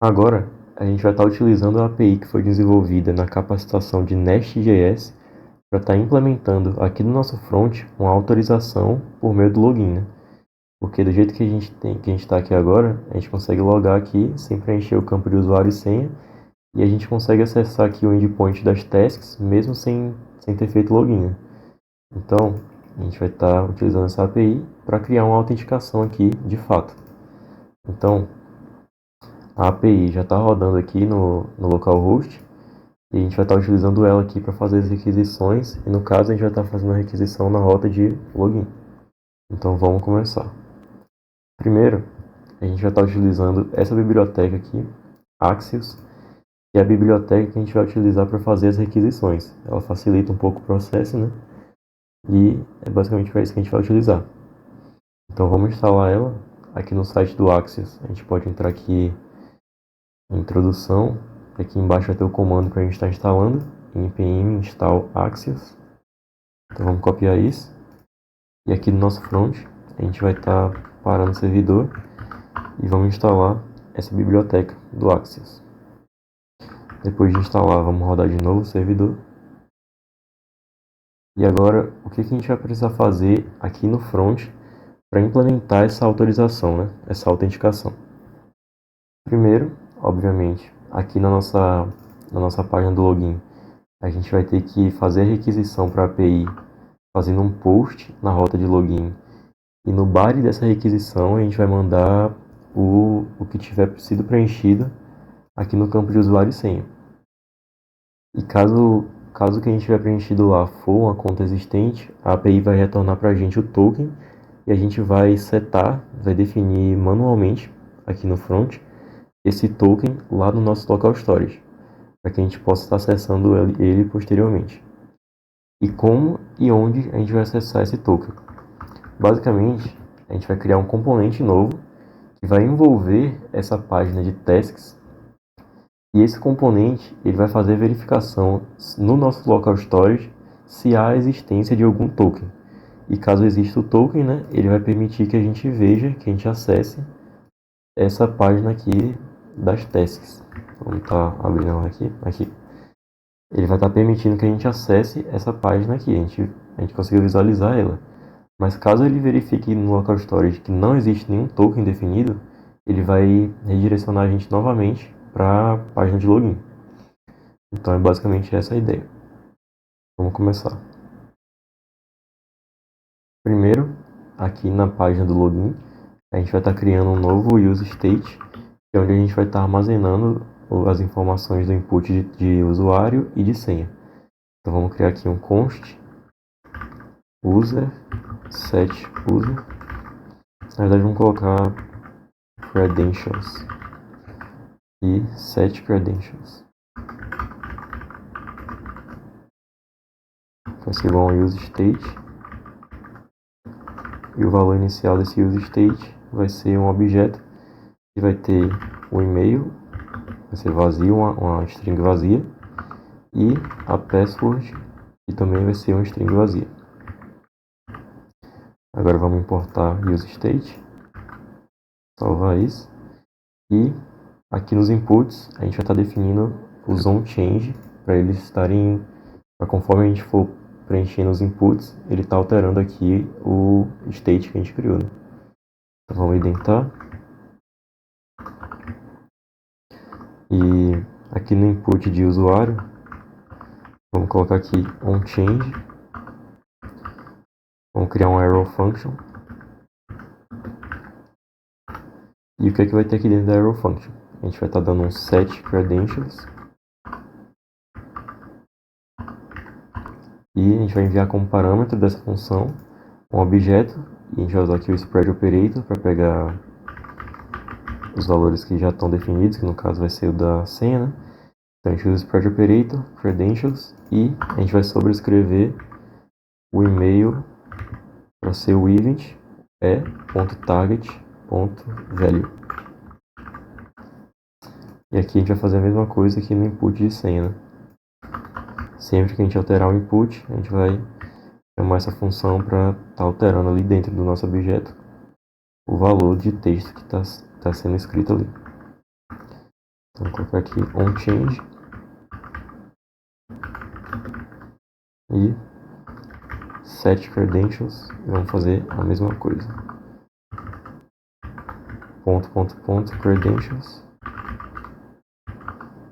Agora, a gente vai estar utilizando a API que foi desenvolvida na capacitação de Nest.js para estar implementando aqui no nosso front uma autorização por meio do login, né? Porque do jeito que a gente está aqui agora, a gente consegue logar aqui sem preencher o campo de usuário e senha, e a gente consegue acessar aqui o endpoint das tasks mesmo sem ter feito login, né? Então, a gente vai estar utilizando essa API para criar uma autenticação aqui de fato. Então, a API já está rodando aqui no localhost e a gente vai estar utilizando ela aqui para fazer as requisições, e no caso a gente vai estar fazendo a requisição na rota de login. Então vamos começar. Primeiro, a gente vai estar utilizando essa biblioteca aqui, Axios, que é a biblioteca que a gente vai utilizar para fazer as requisições. Ela facilita um pouco o processo, né? E é basicamente para isso que a gente vai utilizar. Então vamos instalar ela aqui no site do Axios. A gente pode entrar aqui em introdução, aqui embaixo vai ter o comando para a gente estar instalando, npm install Axios. Então vamos copiar isso. E aqui no nosso front, a gente vai estar parando o servidor e vamos instalar essa biblioteca do Axios. Depois de instalar, vamos rodar de novo o servidor. E agora, o que a gente vai precisar fazer aqui no front para implementar essa autorização, né? Essa autenticação. Primeiro, obviamente, aqui na nossa página do login, a gente vai ter que fazer a requisição para a API fazendo um post na rota de login. E no body dessa requisição, a gente vai mandar o que tiver sido preenchido aqui no campo de usuário e senha. E caso o que a gente tiver preenchido lá for uma conta existente, a API vai retornar para a gente o token e a gente vai definir manualmente aqui no front esse token lá no nosso local storage, para que a gente possa estar acessando ele posteriormente. E como e onde a gente vai acessar esse token? Basicamente, a gente vai criar um componente novo que vai envolver essa página de tasks, e esse componente ele vai fazer verificação no nosso local storage se há a existência de algum token. E caso exista o token, né, ele vai permitir que a gente veja, que a gente acesse essa página aqui das tasks. Vamos estar abrindo ela aqui. Ele vai estar permitindo que a gente acesse essa página aqui, a gente conseguiu visualizar ela. Mas caso ele verifique no local storage que não existe nenhum token definido, ele vai redirecionar a gente novamente para a página de login. Então é basicamente essa a ideia. Vamos começar. Primeiro, aqui na página do login, a gente vai estar criando um novo use state, que é onde a gente vai estar armazenando as informações do input de usuário e de senha. Então vamos criar aqui um const user set user. Na verdade vamos colocar credentials e set credentials. Vai ser igual ao use state. E o valor inicial desse use state vai ser um objeto que vai ter o e-mail, vai ser vazio, uma string vazia, e a password, que também vai ser uma string vazia. Agora vamos importar use state, salvar isso, e aqui nos inputs a gente vai estar definindo o zone change para eles estarem, para conforme a gente for preenchendo os inputs, ele está alterando aqui o state que a gente criou, né? Então vamos identar. E aqui no input de usuário, vamos colocar aqui onChange. Vamos criar um arrow function. E o que é que vai ter aqui dentro da arrow function? A gente vai estar dando um set credentials. E a gente vai enviar como parâmetro dessa função um objeto. E a gente vai usar aqui o spread operator para pegar os valores que já estão definidos, que no caso vai ser o da senha, né? Então a gente usa o spread operator, credentials, e a gente vai sobrescrever o e-mail para ser o event .target.value. E aqui a gente vai fazer a mesma coisa aqui no input de senha, né? Sempre que a gente alterar o input, a gente vai chamar essa função para estar alterando ali dentro do nosso objeto o valor de texto que está sendo escrito ali. Então, vou colocar aqui onChange e set credentials e vamos fazer a mesma coisa. Credentials.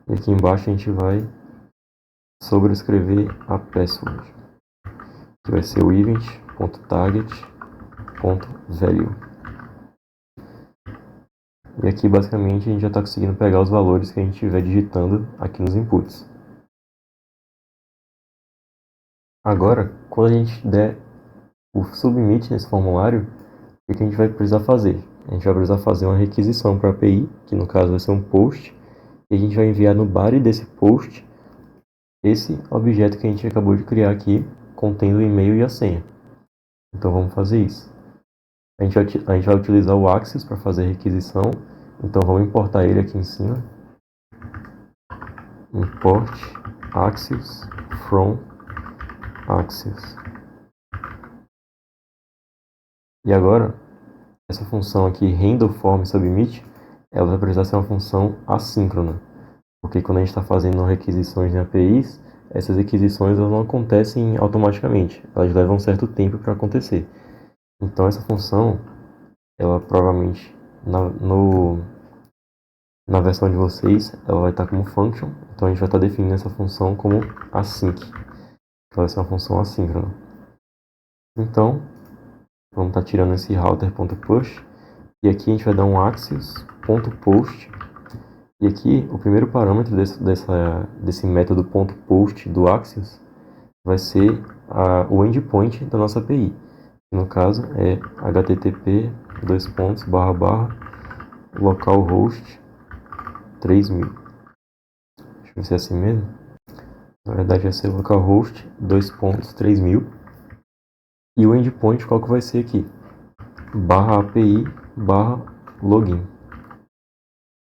E aqui embaixo a gente vai sobrescrever a password, que vai ser o event.target.value. E aqui basicamente a gente já está conseguindo pegar os valores que a gente estiver digitando aqui nos inputs. Agora, quando a gente der o submit nesse formulário, o que a gente vai precisar fazer? A gente vai precisar fazer uma requisição para a API, que no caso vai ser um post, e a gente vai enviar no body desse post esse objeto que a gente acabou de criar aqui, contendo o e-mail e a senha. Então vamos fazer isso. A gente vai utilizar o Axios para fazer a requisição, então vamos importar ele aqui em cima. Import Axios from Axios. E agora, essa função aqui, handleFormSubmit, ela vai precisar ser uma função assíncrona. Porque quando a gente está fazendo requisições em APIs, essas requisições elas não acontecem automaticamente. Elas levam um certo tempo para acontecer. Então essa função, ela provavelmente, na versão de vocês, ela vai estar como function. Então a gente vai estar definindo essa função como async. Ela vai ser uma função assíncrona. Então, vamos estar tirando esse router.push. E aqui a gente vai dar um axios.post. E aqui, o primeiro parâmetro desse método .post do Axios vai ser o endpoint da nossa API. No caso, é http://localhost 3000. Deixa eu ver se é assim mesmo. Na verdade, vai ser localhost 3000. E o endpoint, qual que vai ser aqui? /API/login.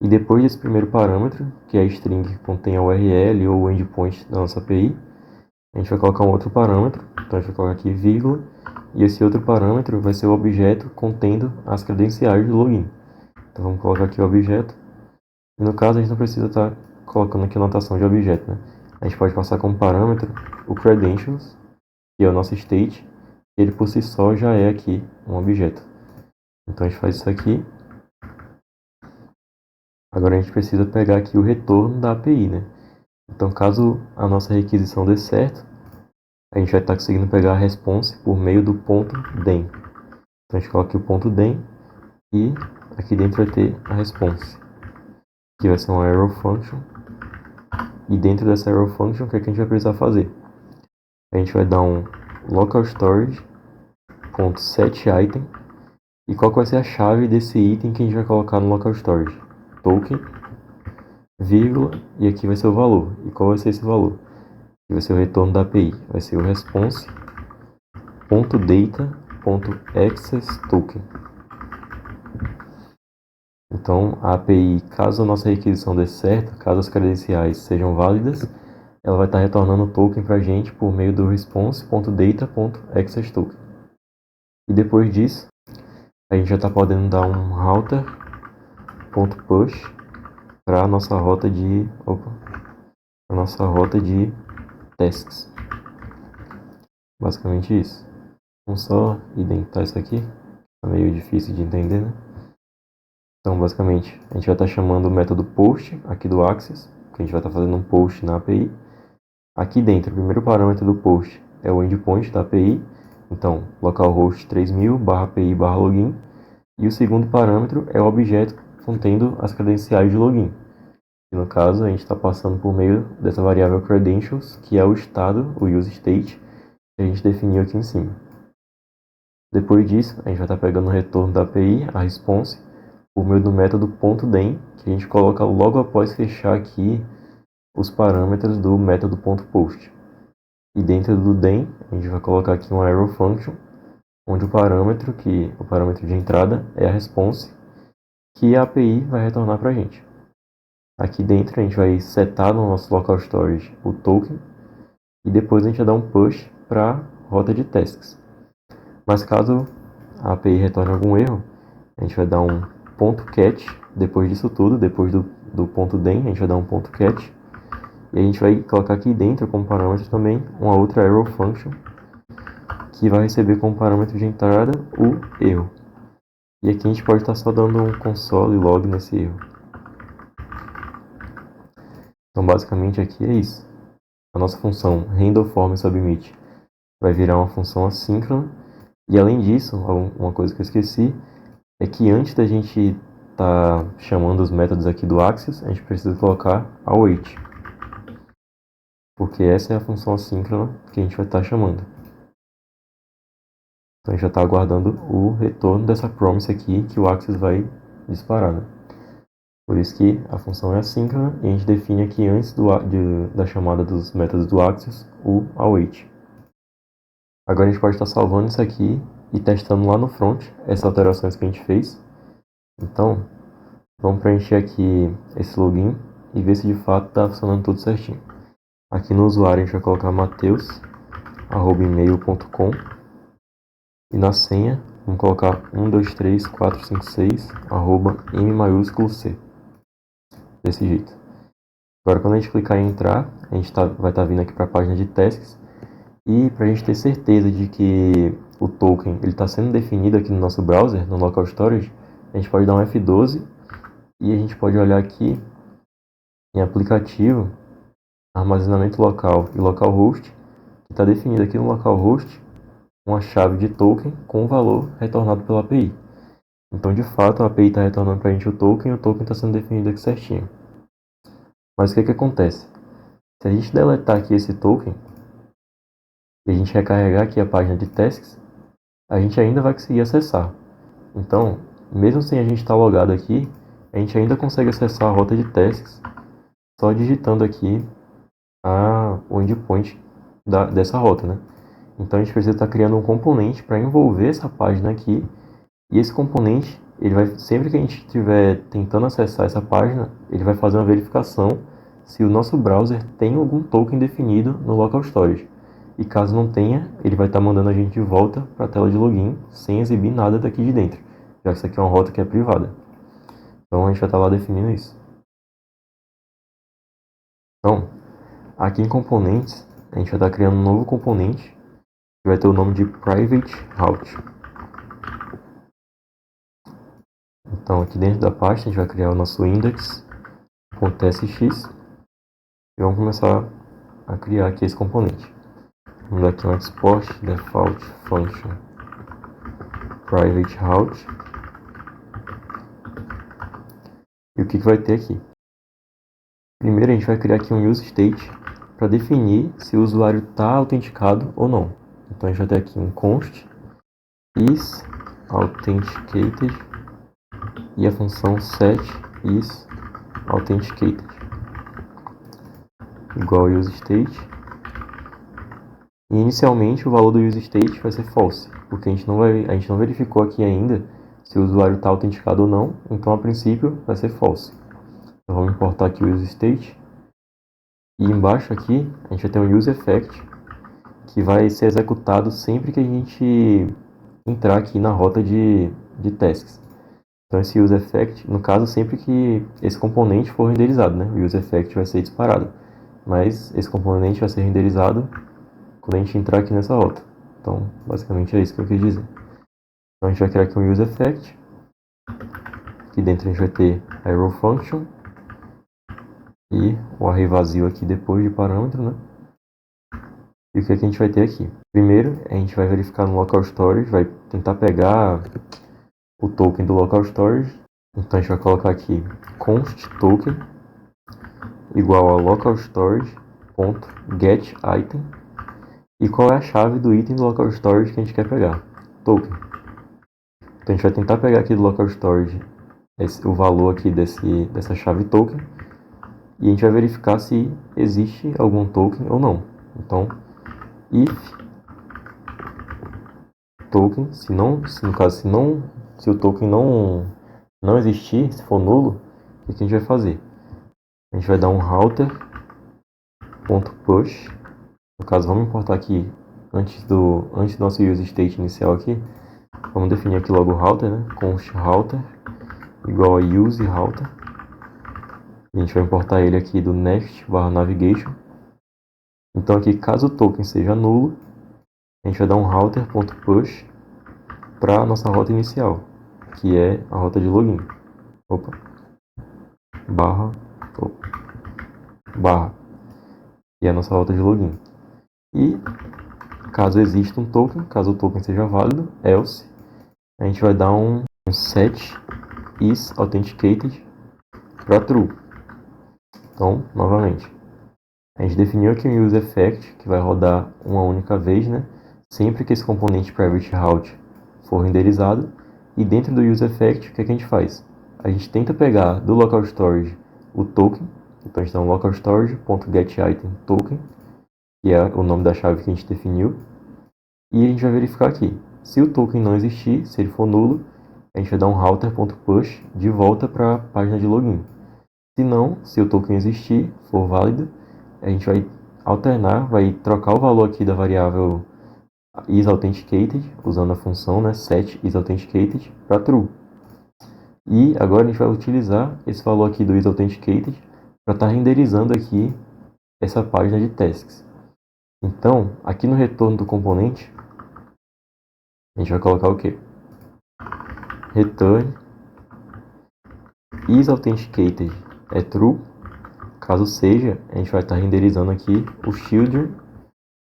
E depois desse primeiro parâmetro, que é a string que contém a URL ou o endpoint da nossa API, a gente vai colocar um outro parâmetro. Então a gente vai colocar aqui vírgula, e esse outro parâmetro vai ser o objeto contendo as credenciais do login. Então vamos colocar aqui o objeto. E no caso a gente não precisa estar colocando aqui a notação de objeto, né? A gente pode passar como parâmetro o credentials, que é o nosso state, e ele por si só já é aqui um objeto. Então a gente faz isso aqui. Agora a gente precisa pegar aqui o retorno da API, né? Então, caso a nossa requisição dê certo, a gente vai estar conseguindo pegar a response por meio do ponto .den. Então, a gente coloca aqui o ponto .den e aqui dentro vai ter a response, que vai ser uma arrow function. E dentro dessa arrow function, o que a gente vai precisar fazer? A gente vai dar um local storage.setItem. E qual que vai ser a chave desse item que a gente vai colocar no local storage? Token, vírgula, e aqui vai ser o valor. E qual vai ser esse valor? Aqui vai ser o retorno da API. Vai ser o response.data.accessToken. Então, a API, caso a nossa requisição dê certo, caso as credenciais sejam válidas, ela vai estar retornando o token para a gente por meio do response.data.accessToken. E depois disso, a gente já está podendo dar um router.push para a nossa rota de tasks. Basicamente isso. Vamos só identar isso aqui. É meio difícil de entender, né? Então, basicamente, a gente vai estar chamando o método post aqui do Axios, que a gente vai estar fazendo um post na API. Aqui dentro, o primeiro parâmetro do post é o endpoint da API. Então, localhost 3000 /API/login. E o segundo parâmetro é o objeto contendo as credenciais de login. E no caso, a gente está passando por meio dessa variável credentials, que é o estado, o use state, que a gente definiu aqui em cima. Depois disso, a gente vai estar pegando o retorno da API, a response, por meio do método .den, que a gente coloca logo após fechar aqui os parâmetros do método .post. E dentro do den, a gente vai colocar aqui uma arrow function, onde o parâmetro de entrada é a response, que a API vai retornar para a gente. Aqui dentro a gente vai setar no nosso local storage o token, e depois a gente vai dar um push para a rota de tasks. Mas caso a API retorne algum erro, a gente vai dar um .catch depois disso tudo, depois do ponto den, a gente vai dar um ponto cat. E a gente vai colocar aqui dentro como parâmetro também uma outra arrow function, que vai receber como parâmetro de entrada o erro. E aqui a gente pode estar só dando um console log nesse erro. Então basicamente aqui é isso. A nossa função handleFormSubmit vai virar uma função assíncrona. E além disso, uma coisa que eu esqueci é que antes da gente estar chamando os métodos aqui do Axios, a gente precisa colocar await, porque essa é a função assíncrona que a gente vai estar chamando. Então a gente já está aguardando o retorno dessa promise aqui que o Axios vai disparar, né? Por isso que a função é assíncrona e a gente define aqui antes da chamada dos métodos do Axios o await. Agora a gente pode estar salvando isso aqui e testando lá no front essas alterações que a gente fez. Então, vamos preencher aqui esse login e ver se de fato está funcionando tudo certinho. Aqui no usuário a gente vai colocar mateus@email.com e na senha vamos colocar 123456 @m maiúsculo C. Desse jeito. Agora quando a gente clicar em entrar, a gente vai estar vindo aqui para a página de tasks. E para a gente ter certeza de que o token está sendo definido aqui no nosso browser, no local storage, a gente pode dar um F12 e a gente pode olhar aqui em aplicativo, armazenamento local e localhost, que está definido aqui no localhost uma chave de token com o valor retornado pela API. Então de fato a API está retornando para a gente o token está sendo definido aqui certinho. Mas o que acontece? Se a gente deletar aqui esse token e a gente recarregar aqui a página de tasks, a gente ainda vai conseguir acessar. Então, mesmo sem a gente estar logado aqui, a gente ainda consegue acessar a rota de tasks só digitando aqui o endpoint dessa rota, né? Então a gente precisa estar criando um componente para envolver essa página aqui, e esse componente, ele vai, sempre que a gente estiver tentando acessar essa página, ele vai fazer uma verificação se o nosso browser tem algum token definido no local storage. E caso não tenha, ele vai estar mandando a gente de volta para a tela de login sem exibir nada daqui de dentro, já que isso aqui é uma rota que é privada. Então a gente vai estar lá definindo isso. Então, aqui em componentes, a gente vai estar criando um novo componente que vai ter o nome de private route. Então aqui dentro da pasta a gente vai criar o nosso index.sx e vamos começar a criar aqui esse componente. Vamos dar aqui um export default function private route. E o que vai ter aqui? Primeiro a gente vai criar aqui um use state para definir se o usuário está autenticado ou não. Então a gente vai ter aqui um const is authenticated e a função set is authenticated igual ao use state. E inicialmente o valor do use state vai ser false, porque a gente não verificou aqui ainda se o usuário está autenticado ou não, então a princípio vai ser false. Então vamos importar aqui o use state. E embaixo aqui a gente vai ter um use effect que vai ser executado sempre que a gente entrar aqui na rota de tasks. Então esse use effect, no caso, sempre que esse componente for renderizado, né? O use effect vai ser disparado. Mas esse componente vai ser renderizado quando a gente entrar aqui nessa rota. Então, basicamente é isso que eu quis dizer. Então a gente vai criar aqui um use effect. Aqui dentro a gente vai ter a arrow function e o array vazio aqui depois de parâmetro, né? E o que a gente vai ter aqui? Primeiro, a gente vai verificar no local storage, vai tentar pegar o token do local storage. Então a gente vai colocar aqui const token igual a local storage.getItem. E qual é a chave do item do local storage que a gente quer pegar? Token. Então a gente vai tentar pegar aqui do local storage o valor aqui dessa chave token. E a gente vai verificar se existe algum token ou não. Então, if token, se o token não existir, se for nulo, o que a gente vai fazer? A gente vai dar um router.push. No caso, vamos importar aqui antes do nosso use state inicial aqui. Vamos definir aqui logo o router, né? Const router igual a use router. A gente vai importar ele aqui do next/navigation. Então aqui, caso o token seja nulo, a gente vai dar um router.push para a nossa rota inicial, que é a rota de login. Barra, que é a nossa rota de login. E caso exista um token, caso o token seja válido, else, a gente vai dar um set is authenticated para true. Então, novamente, a gente definiu aqui um use effect que vai rodar uma única vez, né? Sempre que esse componente private route for renderizado. E dentro do use effect, o que a gente faz? A gente tenta pegar do local storage o token. Então a gente dá um local storage.getItem token, que é o nome da chave que a gente definiu. E a gente vai verificar aqui. Se o token não existir, se ele for nulo, a gente vai dar um router.push de volta para a página de login. Se não, se o token existir, for válido, a gente vai alternar, vai trocar o valor aqui da variável isAuthenticated, usando a função, né, set isAuthenticated para true. E agora a gente vai utilizar esse valor aqui do isAuthenticated para estar renderizando aqui essa página de tasks. Então, aqui no retorno do componente, a gente vai colocar o quê? Return isAuthenticated é true. Caso seja, a gente vai estar renderizando aqui o children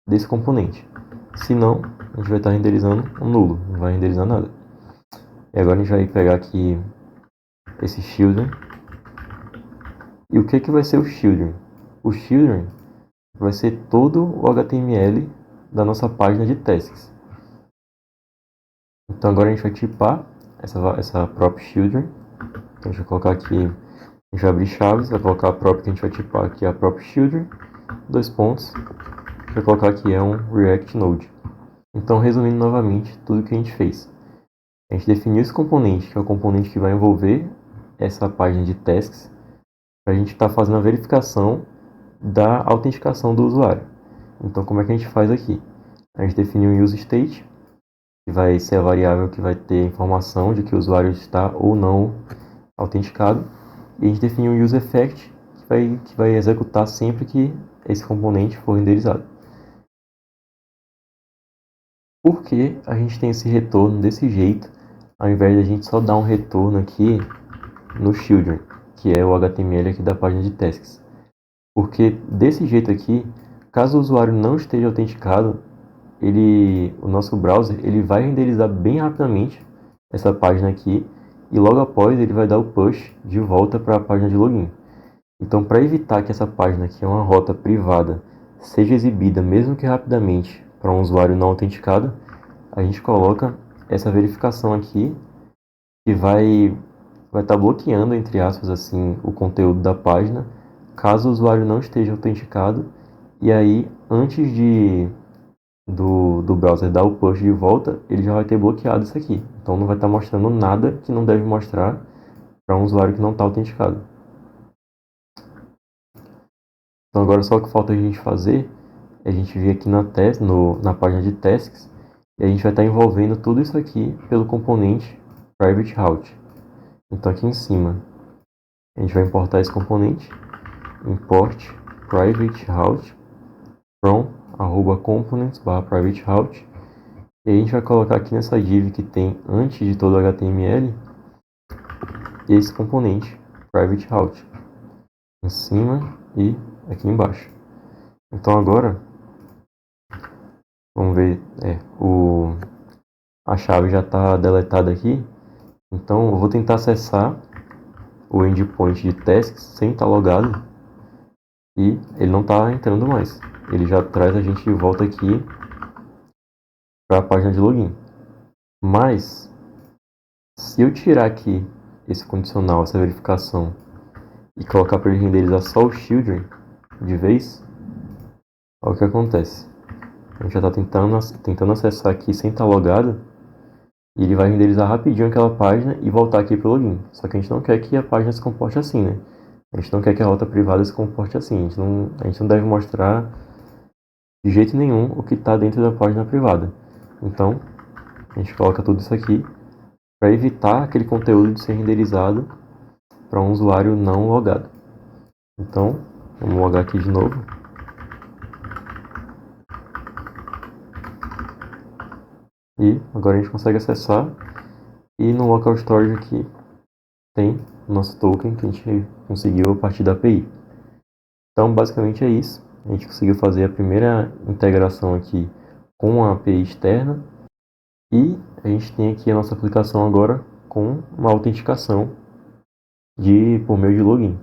desse componente. Se não, a gente vai estar renderizando um nulo, não vai renderizar nada. E agora a gente vai pegar aqui esse children. E o que vai ser o children? O children vai ser todo o HTML da nossa página de tasks. Então agora a gente vai tipar essa prop children. Então a gente vai colocar aqui, a gente vai abrir chaves, vai colocar a prop que a gente vai tipar aqui, a prop children, 2 pontos. A gente vai colocar aqui é um React Node. Então, resumindo novamente tudo que a gente fez. A gente definiu esse componente, que é o componente que vai envolver essa página de tasks, para a gente estar fazendo a verificação da autenticação do usuário. Então, como é que a gente faz aqui? A gente definiu um UseState, que vai ser a variável que vai ter informação de que o usuário está ou não autenticado. E a gente definiu um UseEffect, que vai executar sempre que esse componente for renderizado. Por que a gente tem esse retorno desse jeito, ao invés de a gente só dar um retorno aqui no children, que é o HTML aqui da página de tasks? Porque desse jeito aqui, caso o usuário não esteja autenticado, o nosso browser ele vai renderizar bem rapidamente essa página aqui e logo após ele vai dar o push de volta para a página de login. Então, para evitar que essa página, que é uma rota privada, seja exibida mesmo que rapidamente para um usuário não autenticado, a gente coloca essa verificação aqui que vai estar bloqueando, entre aspas, assim, o conteúdo da página, caso o usuário não esteja autenticado. E aí, antes do browser dar o push de volta, ele já vai ter bloqueado isso aqui. Então não vai estar mostrando nada que não deve mostrar para um usuário que não está autenticado. Então agora só o que falta a gente fazer é a gente vir aqui na página de tasks e a gente vai estar envolvendo tudo isso aqui pelo componente private route. Então aqui em cima a gente vai importar esse componente, import private route from @components/private-route, e a gente vai colocar aqui nessa div que tem antes de todo o HTML esse componente private route em cima e aqui embaixo. Então agora vamos ver, a chave já está deletada aqui, então eu vou tentar acessar o endpoint de tasks sem estar logado e ele não está entrando mais. Ele já traz a gente de volta aqui para a página de login. Mas se eu tirar aqui esse condicional, essa verificação, e colocar para ele renderizar só o children de vez, olha o que acontece. A gente já está tentando acessar aqui sem estar logado, e ele vai renderizar rapidinho aquela página e voltar aqui para o login. Só que a gente não quer que a página se comporte assim, né? A gente não quer que a rota privada se comporte assim. A gente não deve mostrar de jeito nenhum o que está dentro da página privada. Então, a gente coloca tudo isso aqui para evitar aquele conteúdo de ser renderizado para um usuário não logado. Então, vamos logar aqui de novo. E agora a gente consegue acessar. E no Local Storage aqui tem o nosso token que a gente conseguiu a partir da API. Então, basicamente é isso. A gente conseguiu fazer a primeira integração aqui com a API externa. E a gente tem aqui a nossa aplicação agora com uma autenticação por meio de login.